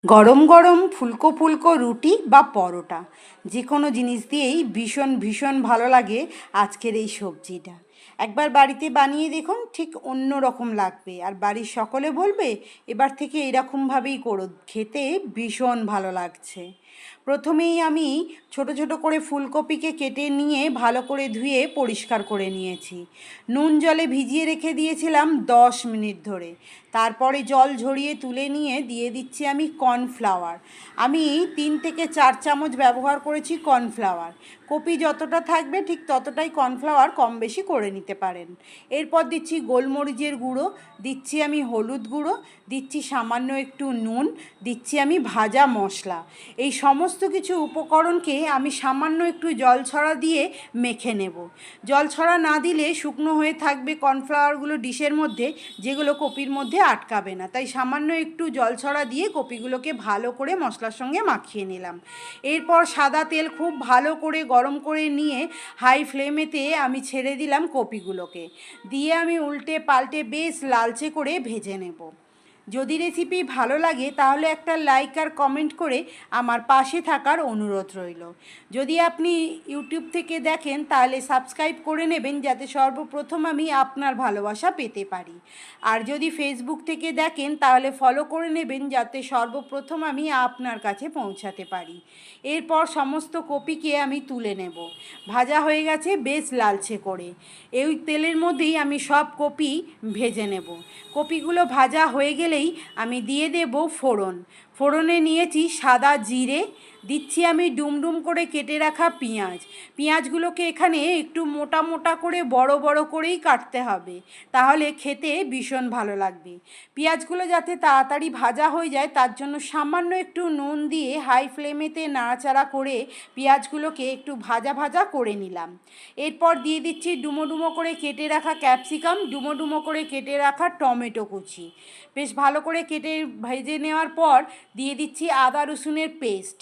গরম গরম ফুলকো ফুলকো রুটি বা পরোটা যে কোনো জিনিস দিয়েই ভীষণ ভীষণ ভালো লাগে আজকের এই সবজিটা। একবার বাড়িতে বানিয়ে দেখুন, ঠিক অন্য রকম লাগবে আর বাড়ির সকলে বলবে এবার থেকে এরকমভাবেই করো, খেতে ভীষণ ভালো লাগছে। প্রথমেই আমি ছোট ছোট করে ফুলকপিকে কেটে নিয়ে ভালো করে ধুয়ে পরিষ্কার করে নিয়েছি। নুন জলে ভিজিয়ে রেখে দিয়েছিলাম 10 মিনিট ধরে। তারপরে জল ঝরিয়ে তুলে নিয়ে দিয়ে দিচ্ছি আমি কর্নফ্লাওয়ার। আমি 3 থেকে 4 চামচ ব্যবহার করেছি কর্নফ্লাওয়ার। কপি যতটা থাকবে ঠিক ততটাই কর্নফ্লাওয়ার কম বেশি করে নিতে পারেন। এরপর দিচ্ছি গোলমরিচের গুঁড়ো, দিচ্ছি আমি হলুদ গুঁড়ো, দিচ্ছি সামান্য একটু নুন, দিচ্ছি আমি ভাজা মশলা। এই সমস্ত কিছু উপকরণকে আমি সামান্য একটু জল ছড়া দিয়ে মেখে নেব। জল ছড়া না দিলে শুকনো হয়ে থাকবে কর্নফ্লাওয়ারগুলো ডিশের মধ্যে, যেগুলো কপির মধ্যে আটকাবে না। তাই সামান্য একটু জল ছড়া দিয়ে কপিগুলোকে ভালো করে মশলার সঙ্গে মাখিয়ে নিলাম। এরপর সাদা তেল খুব ভালো করে গরম করে নিয়ে হাই ফ্লেমেতে আমি ছেড়ে দিলাম কপিগুলোকে। দিয়ে আমি উল্টে পাল্টে বেশ লালচে করে ভেজে নেব। যদি রেসিপি ভালো লাগে তাহলে একটা লাইক আর কমেন্ট করে আমার পাশে থাকার অনুরোধ রইল। যদি আপনি ইউটিউব থেকে দেখেন তাহলে সাবস্ক্রাইব করে নেবেন, যাতে সর্বপ্রথম আমি আপনার ভালোবাসা পেতে পারি। আর যদি ফেসবুক থেকে দেখেন তাহলে ফলো করে নেবেন, যাতে সর্বপ্রথম আমি আপনার কাছে পৌঁছাতে পারি। এরপর সমস্ত কপিকে আমি তুলে নেব। ভাজা হয়ে গেছে বেশ লালচে করে। এই তেলের মধ্যেই আমি সব কপি ভেজে নেব। কপিগুলো ভাজা হয়ে গেলেই আমি দিয়ে দেব ফোড়ন। ফোড়নে নিয়েছি সাদা জিরে, দিচ্ছি আমি ডুমডুম করে কেটে রাখা পেঁয়াজ। পেঁয়াজগুলোকে এখানে একটু মোটা মোটা করে বড় বড় করেই কাটতে হবে, তাহলে খেতে ভীষণ ভালো লাগবে। পেঁয়াজগুলো যাতে তাড়াতাড়ি ভাজা হয়ে যায় তার জন্য সামান্য একটু নুন দিয়ে হাই ফ্লেমেতে নাড়াচাড়া করে পেঁয়াজগুলোকে একটু ভাজা ভাজা করে নিলাম। এরপর দিয়ে দিচ্ছি ডুমো ডুমো করে কেটে রাখা ক্যাপসিকাম, ডুমো ডুমো করে কেটে রাখা টমেটো কুচি। বেশ ভালো করে কেটে ভেজে নেওয়ার পর দিয়ে দিচ্ছি আদা রসুনের পেস্ট।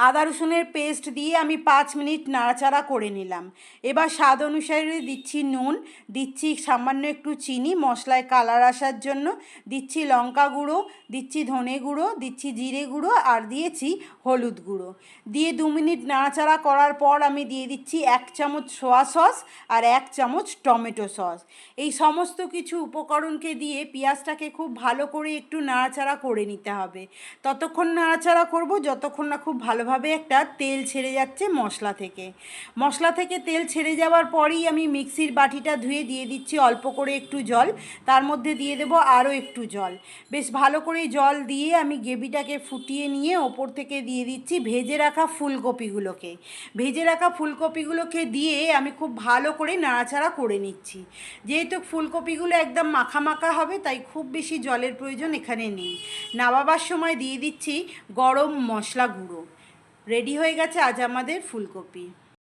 আদা রসুনের পেস্ট দিয়ে আমি 5 মিনিট নাড়াচাড়া করে নিলাম। এবার স্বাদ অনুসারে দিচ্ছি নুন, দিচ্ছি সামান্য একটু চিনি মশলায় কালার আসার জন্য, দিচ্ছি লঙ্কা গুঁড়ো, দিচ্ছি ধনে গুঁড়ো, দিচ্ছি জিরে গুঁড়ো আর দিয়েছি হলুদ গুঁড়ো। দিয়ে 2 মিনিট নাড়াচাড়া করার পর আমি দিয়ে দিচ্ছি 1 চামচ সোয়া সস আর 1 চামচ টমেটো সস। এই সমস্ত কিছু উপকরণকে দিয়ে পেঁয়াজটাকে খুব ভালো করে একটু নাড়াচাড়া করে নিতে হবে। ততক্ষণ নাড়াচাড়া করব যতক্ষণ না খুব ভালোভাবে একটা তেল ছেড়ে যাচ্ছে মশলা থেকে। মশলা থেকে তেল ছেড়ে যাওয়ার পরেই আমি মিক্সির বাটিটা ধুয়ে দিয়ে দিচ্ছি অল্প করে একটু জল, তার মধ্যে দিয়ে দেব আরও একটু জল। বেশ ভালো করে জল দিয়ে আমি গ্রেভিটাকে ফুটিয়ে নিয়ে ওপর থেকে দিয়ে দিচ্ছি ভেজে রাখা ফুলকপিগুলোকে। ভেজে রাখা ফুলকপিগুলোকে দিয়ে আমি খুব ভালো করে নাড়াচাড়া করে নিচ্ছি। যেহেতু ফুলকপিগুলো একদম মাখা মাখা হবে তাই খুব বেশি জলের প্রয়োজন এখানে নেই। নামাবার সময় দিয়ে দিচ্ছি গরম মশলা গুঁড়ো। রেডি হয়ে গেছে আজ আমাদের ফুলকপি।